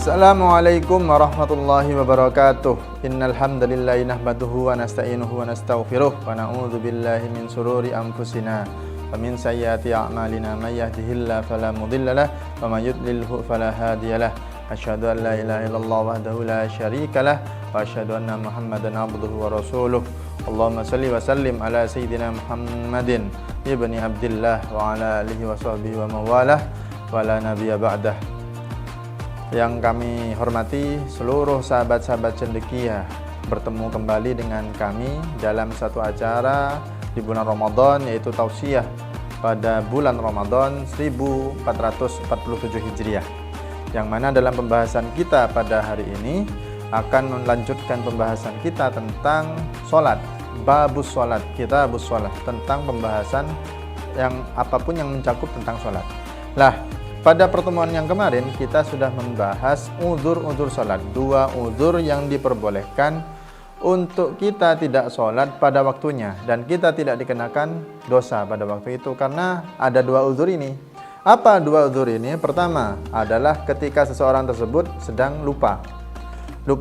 Assalamualaikum warahmatullahi wabarakatuh. Innal hamdalillahi nahmaduhu wa nasta'inuhu wa nastaghfiruh wa na'udzu billahi min shururi anfusina wa min sayyiati a'malina may yahdihillahu fala mudhillalah wa may yudlilhu fala hadiyalah. Asyhadu an la ilaha illallah wahdahu la syarikalah wa asyhadu anna Muhammadan abduhu wa rasuluh. Allahumma shalli wa sallim ala sayyidina Muhammadin ibni Abdillah wa ala alihi wa sahbihi wa mawalah wa la nabiyya ba'dah. Yang kami hormati seluruh sahabat-sahabat cendekia, bertemu kembali dengan kami dalam satu acara di bulan Ramadan, yaitu tausiah pada bulan Ramadan 1447 Hijriah, yang mana dalam pembahasan kita pada hari ini akan melanjutkan pembahasan kita tentang sholat, babus sholat, kitabus sholat, tentang pembahasan yang apapun yang mencakup tentang sholat. Pada pertemuan yang kemarin kita sudah membahas uzur-uzur sholat, dua uzur yang diperbolehkan untuk kita tidak sholat pada waktunya dan kita tidak dikenakan dosa pada waktu itu, karena ada dua uzur ini. Apa dua uzur ini? Pertama adalah ketika seseorang tersebut sedang lupa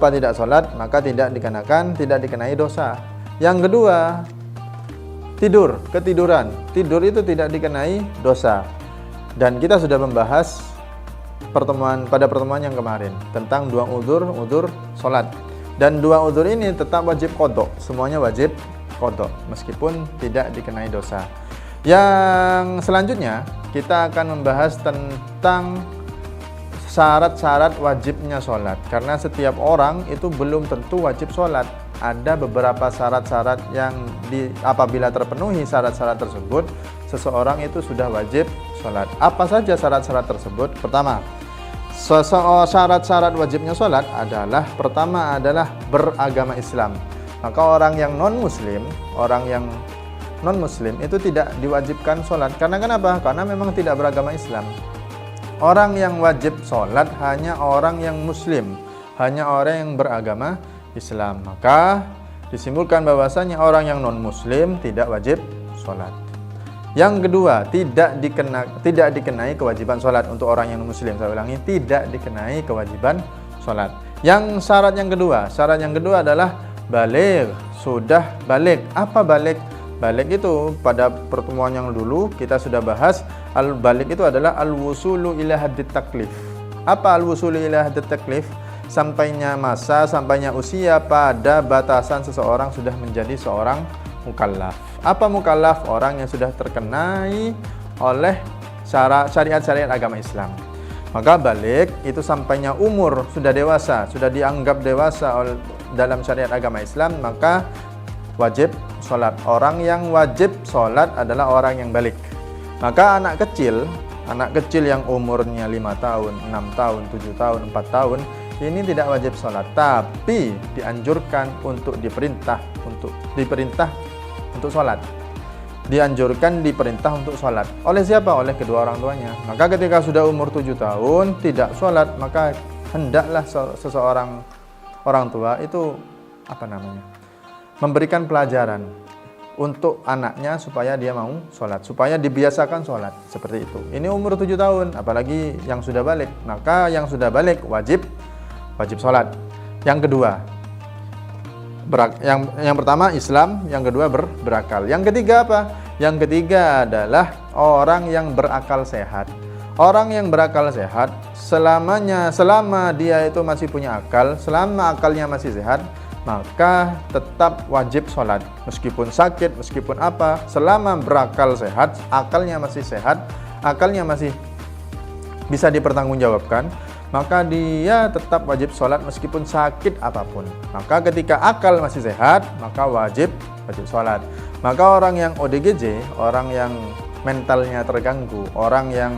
tidak sholat, maka tidak dikenai dosa. Yang kedua, ketiduran, tidur itu tidak dikenai dosa. Dan kita sudah membahas pada pertemuan yang kemarin tentang dua uzur sholat. Dan dua uzur ini tetap wajib qadha, semuanya wajib qadha meskipun tidak dikenai dosa. Yang selanjutnya kita akan membahas tentang syarat-syarat wajibnya sholat, karena setiap orang itu belum tentu wajib sholat. Ada beberapa syarat-syarat yang apabila terpenuhi syarat-syarat tersebut, seseorang itu sudah wajib sholat. Apa saja syarat-syarat tersebut? Pertama, syarat-syarat wajibnya sholat adalah, pertama adalah beragama Islam. Maka orang yang non-muslim itu tidak diwajibkan sholat. Karena kenapa? Karena memang tidak beragama Islam. Orang yang wajib sholat hanya orang yang muslim, hanya orang yang beragama Islam. Maka disimpulkan bahwasanya orang yang non-muslim tidak wajib sholat. Yang kedua, tidak dikenai kewajiban sholat untuk orang yang muslim. Saya ulangi, tidak dikenai kewajiban sholat. Syarat yang kedua adalah baligh, sudah baligh. Apa baligh? Baligh itu pada pertemuan yang dulu kita sudah bahas, al-baligh itu adalah al-wusulu ila haddit taklif. Apa al-wusulu ila haddit taklif? Sampainya usia pada batasan seseorang sudah menjadi seorang mukallaf. Apa mukallaf? Orang yang sudah terkenai oleh syariat-syariat agama Islam. Maka balik itu sampainya umur sudah dewasa, sudah dianggap dewasa dalam syariat agama Islam, maka wajib sholat. Orang yang wajib sholat adalah orang yang balik. Maka anak kecil yang umurnya 5 tahun, 6 tahun, 7 tahun, 4 tahun, ini tidak wajib sholat, tapi dianjurkan untuk diperintah untuk sholat. Diperintah untuk sholat. Oleh siapa? Oleh kedua orang tuanya. Maka ketika sudah umur 7 tahun tidak sholat, maka hendaklah seseorang orang tua itu memberikan pelajaran untuk anaknya supaya dia mau sholat, supaya dibiasakan sholat seperti itu. Ini umur 7 tahun, apalagi yang sudah balik. Maka yang sudah balik wajib sholat. Yang kedua, yang pertama Islam, yang kedua berakal. Yang ketiga apa? Yang ketiga adalah orang yang berakal sehat. Orang yang berakal sehat selama dia itu masih punya akal, selama akalnya masih sehat, maka tetap wajib sholat. Meskipun sakit, meskipun apa, selama berakal sehat, akalnya masih sehat, akalnya masih bisa dipertanggungjawabkan, maka dia tetap wajib sholat meskipun sakit apapun. Maka ketika akal masih sehat, maka wajib sholat. Maka orang yang ODGJ, orang yang mentalnya terganggu, orang yang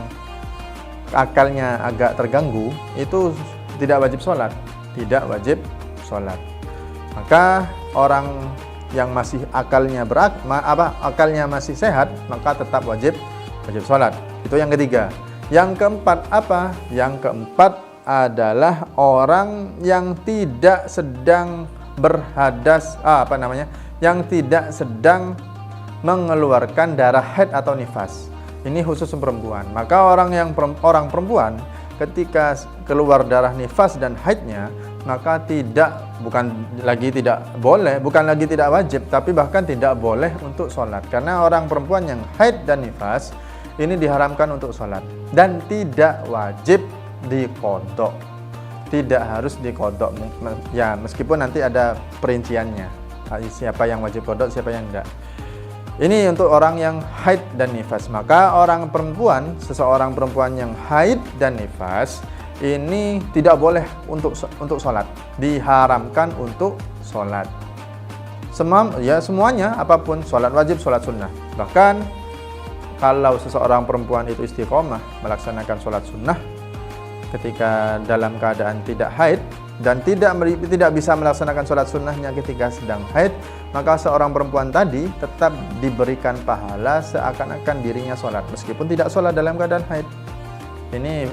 akalnya agak terganggu, itu tidak wajib sholat. Maka orang yang masih akalnya masih sehat, maka tetap wajib sholat. Itu yang ketiga. Yang keempat apa? Yang keempat adalah orang yang tidak sedang yang tidak sedang mengeluarkan darah haid atau nifas. Ini khusus perempuan. Maka orang perempuan ketika keluar darah nifas dan haidnya, maka bukan lagi tidak wajib, tapi bahkan tidak boleh untuk sholat. Karena orang perempuan yang haid dan nifas ini diharamkan untuk sholat dan tidak wajib diqodho. Tidak harus diqodho, ya meskipun nanti ada perinciannya, siapa yang wajib qodho, siapa yang tidak. Ini untuk orang yang haid dan nifas. Maka seseorang perempuan yang haid dan nifas ini tidak boleh untuk sholat, diharamkan untuk sholat. Semuanya, apapun, sholat wajib, sholat sunnah. Bahkan kalau seseorang perempuan itu istiqomah melaksanakan sholat sunnah ketika dalam keadaan tidak haid dan tidak bisa melaksanakan sholat sunnahnya ketika sedang haid, maka seorang perempuan tadi tetap diberikan pahala seakan-akan dirinya sholat meskipun tidak sholat dalam keadaan haid. Ini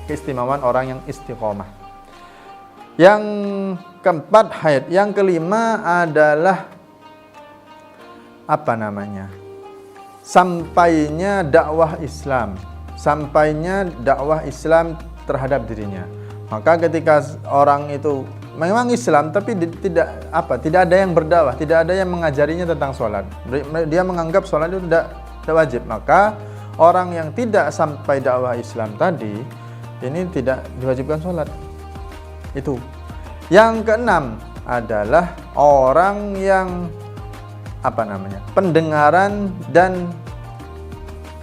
keistimewaan orang yang istiqomah. Yang keempat haid. Yang kelima adalah sampainya dakwah Islam terhadap dirinya. Maka ketika orang itu memang Islam tapi tidak ada yang berdakwah, tidak ada yang mengajarinya tentang sholat, dia menganggap sholat itu tidak wajib, maka orang yang tidak sampai dakwah Islam tadi ini tidak diwajibkan sholat. Itu. Yang keenam adalah orang yang pendengaran dan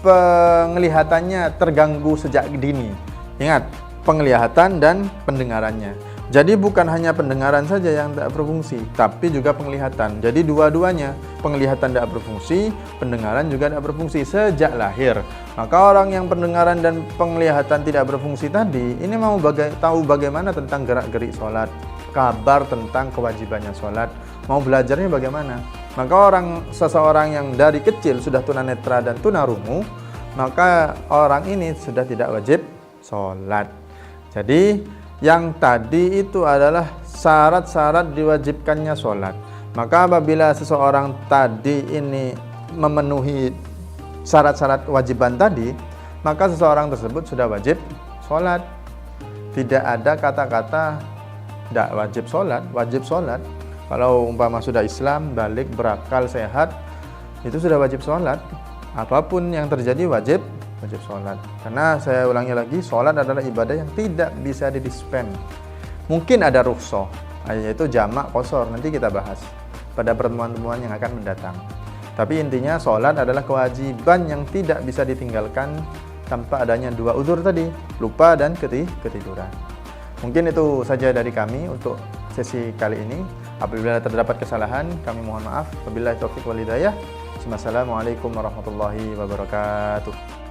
penglihatannya terganggu sejak dini. Ingat, penglihatan dan pendengarannya. Jadi bukan hanya pendengaran saja yang tidak berfungsi, tapi juga penglihatan. Jadi dua-duanya, penglihatan tidak berfungsi, pendengaran juga tidak berfungsi sejak lahir. Maka orang yang pendengaran dan penglihatan tidak berfungsi tadi, ini mau tahu bagaimana tentang gerak-gerik sholat, kabar tentang kewajibannya sholat, mau belajarnya bagaimana. Maka seseorang yang dari kecil sudah tunanetra dan tunarungu, maka orang ini sudah tidak wajib sholat. Jadi yang tadi itu adalah syarat-syarat diwajibkannya sholat. Maka apabila seseorang tadi ini memenuhi syarat-syarat kewajiban tadi, maka seseorang tersebut sudah wajib sholat. Tidak ada kata-kata tidak wajib sholat, wajib sholat. Kalau umpama sudah Islam, balik, berakal, sehat, itu sudah wajib sholat. Apapun yang terjadi wajib sholat. Karena saya ulangi lagi, sholat adalah ibadah yang tidak bisa didispen. Mungkin ada rukhsah, yaitu jamak qashar, nanti kita bahas pada pertemuan-pertemuan yang akan mendatang. Tapi intinya sholat adalah kewajiban yang tidak bisa ditinggalkan tanpa adanya dua uzur tadi, lupa dan ketiduran. Mungkin itu saja dari kami untuk sesi kali ini. Apabila terdapat kesalahan, kami mohon maaf. Wabillahi taufiq wal hidayah. Wassalamualaikum warahmatullahi wabarakatuh.